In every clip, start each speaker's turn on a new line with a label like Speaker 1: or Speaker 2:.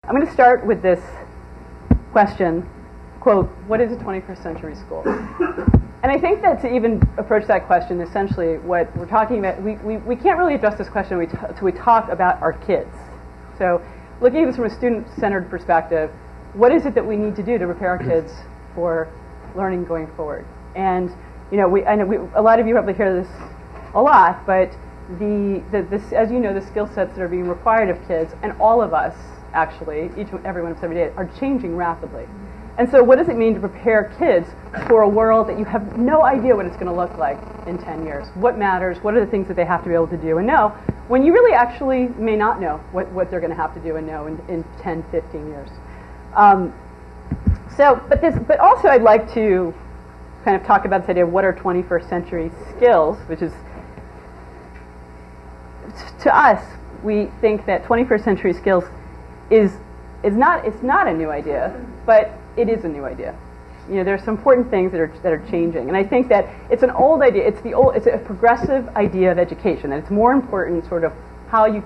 Speaker 1: I'm going to start with this question, quote, what is a 21st century school? And I think that to even approach that question, essentially what we're talking about, we can't really address this question until we talk about our kids. So looking at this from a student-centered perspective, what is it that we need to do to prepare our kids for learning going forward? And you know, I know a lot of you probably hear this a lot, but as you know, the skill sets that are being required of kids, and all of us, actually, every one of us every day, are changing rapidly. And so what does it mean to prepare kids for a world that you have no idea what it's going to look like in 10 years? What matters? What are the things that they have to be able to do and know when you really actually may not know what they're going to have to do and know in 10, 15 years? But also I'd like to kind of talk about this idea of what are 21st century skills, which is, to us, we think that 21st century skills it's not a new idea, but it is a new idea. You know, there's some important things that are changing, and I think that it's an old idea. It's a progressive idea of education, that it's more important sort of how you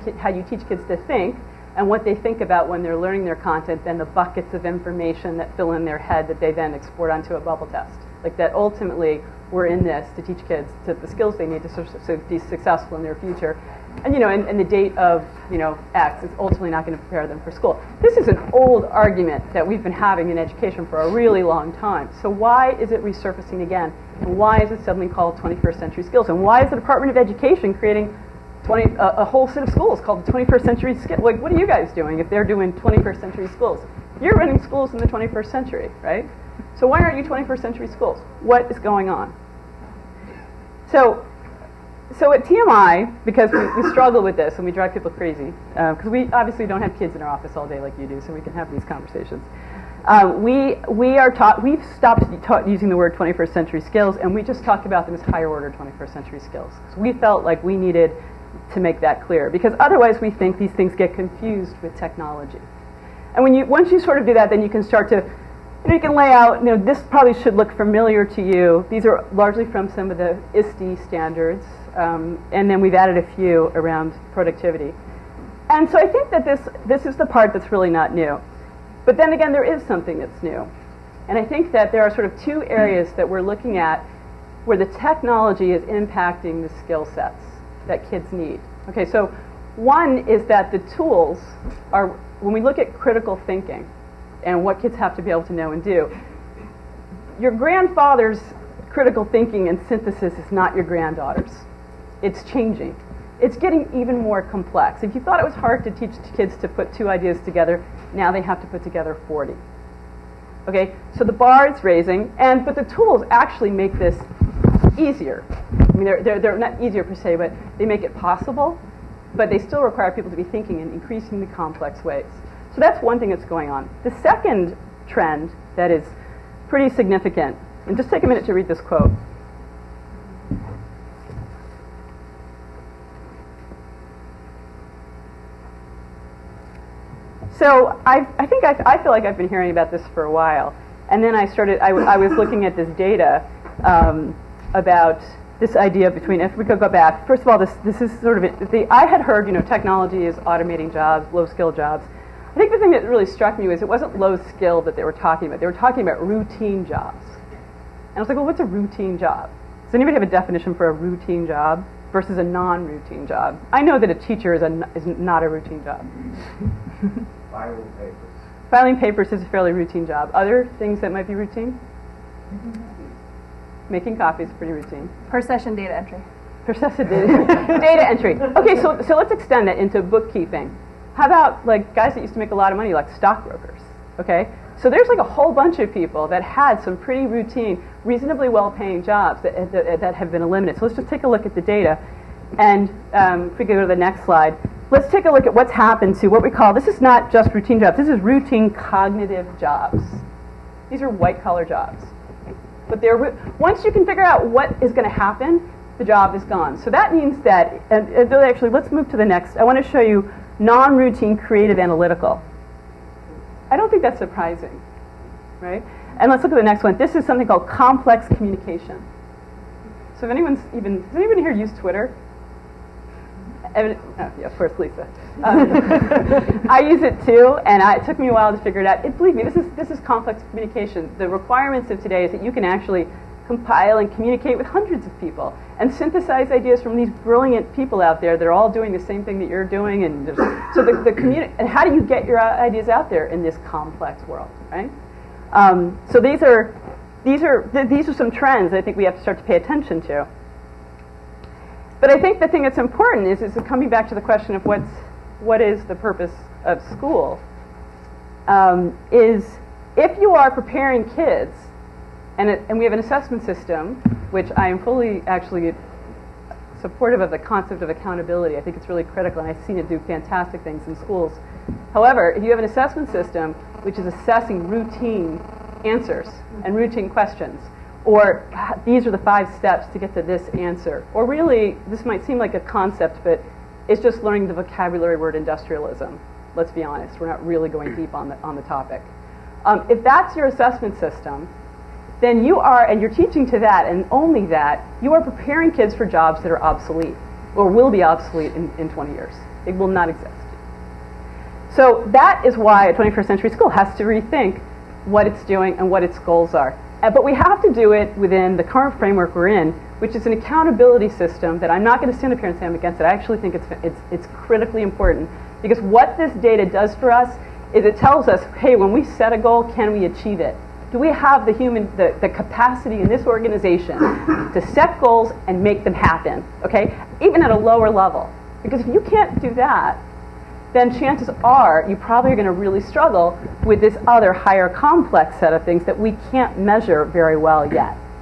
Speaker 1: teach kids to think and what they think about when they're learning their content than the buckets of information that fill in their head that they then export onto a bubble test. Like that ultimately we're in this to teach kids the skills they need to be successful in their future. And you know, and the date of X is ultimately not going to prepare them for school. This is an old argument that we've been having in education for a really long time. So why is it resurfacing again? And why is it suddenly called 21st century skills? And why is the Department of Education creating a whole set of schools called the 21st century skills? Like, what are you guys doing if they're doing 21st century schools? You're running schools in the 21st century, right? So why aren't you 21st century schools? What is going on? So at TMI, because we struggle with this and we drive people crazy, because we obviously don't have kids in our office all day like you do, so we can have these conversations. We've stopped using the word 21st century skills, and we just talk about them as higher order 21st century skills. So we felt like we needed to make that clear, because otherwise we think these things get confused with technology. And once you sort of do that, then you can start to, you can lay out, this probably should look familiar to you. These are largely from some of the ISTE standards. And then we've added a few around productivity. And so I think that this is the part that's really not new. But then again, there is something that's new. And I think that there are sort of two areas that we're looking at where the technology is impacting the skill sets that kids need. Okay, so one is that the tools are, when we look at critical thinking and what kids have to be able to know and do, your grandfather's critical thinking and synthesis is not your granddaughter's. It's changing. It's getting even more complex. If you thought it was hard to teach kids to put two ideas together, now they have to put together 40. Okay, so the bar is raising, but the tools actually make this easier. I mean, they're not easier per se, but they make it possible, but they still require people to be thinking in increasingly complex ways. So that's one thing that's going on. The second trend that is pretty significant, and just take a minute to read this quote. So I feel like I've been hearing about this for a while, and then I was looking at this data about this idea between, if we could go back, first of all, this is sort of, I had heard, technology is automating jobs, low-skill jobs. I think the thing that really struck me was it wasn't low-skill that they were talking about. They were talking about routine jobs. And I was like, well, what's a routine job? Does anybody have a definition for a routine job versus a non-routine job? I know that a teacher is not a routine job.
Speaker 2: Filing papers.
Speaker 1: Filing papers is a fairly routine job. Other things that might be routine? Making coffee is pretty routine.
Speaker 3: Per session data entry.
Speaker 1: Per session data entry. Okay, so let's extend that into bookkeeping. How about like guys that used to make a lot of money, like stockbrokers? Okay, so there's like a whole bunch of people that had some pretty routine, reasonably well-paying jobs that have been eliminated. So let's just take a look at the data, and if we go to the next slide. Let's take a look at what's happened to what we call, this is not just routine jobs, this is routine cognitive jobs. These are white-collar jobs. But once you can figure out what is going to happen, the job is gone. So that means that, and actually, let's move to the next. I want to show you non-routine creative analytical. I don't think that's surprising, right? And let's look at the next one. This is something called complex communication. So if does anyone here use Twitter? Yeah, of course, Lisa. I use it too, and it took me a while to figure it out. Believe me, this is complex communication. The requirements of today is that you can actually compile and communicate with hundreds of people and synthesize ideas from these brilliant people out there that are all doing the same thing that you're doing. And so and how do you get your ideas out there in this complex world, right? So these are some trends I think we have to start to pay attention to. But I think the thing that's important is coming back to the question of what is the purpose of school, is if you are preparing kids, and we have an assessment system, which I am fully actually supportive of the concept of accountability. I think it's really critical, and I've seen it do fantastic things in schools. However, if you have an assessment system which is assessing routine answers and routine questions, or these are the 5 steps to get to this answer, or really, this might seem like a concept, but it's just learning the vocabulary word industrialism. Let's be honest, we're not really going deep on the topic. If that's your assessment system, then and you're teaching to that and only that, you are preparing kids for jobs that are obsolete, or will be obsolete in 20 years. It will not exist. So that is why a 21st century school has to rethink what it's doing and what its goals are. But we have to do it within the current framework we're in, which is an accountability system that I'm not going to stand up here and say I'm against it. I actually think it's critically important, because what this data does for us is it tells us, hey, when we set a goal, can we achieve it? Do we have the capacity in this organization to set goals and make them happen, okay? Even at a lower level. Because if you can't do that, then chances are you probably are going to really struggle with this other higher complex set of things that we can't measure very well yet.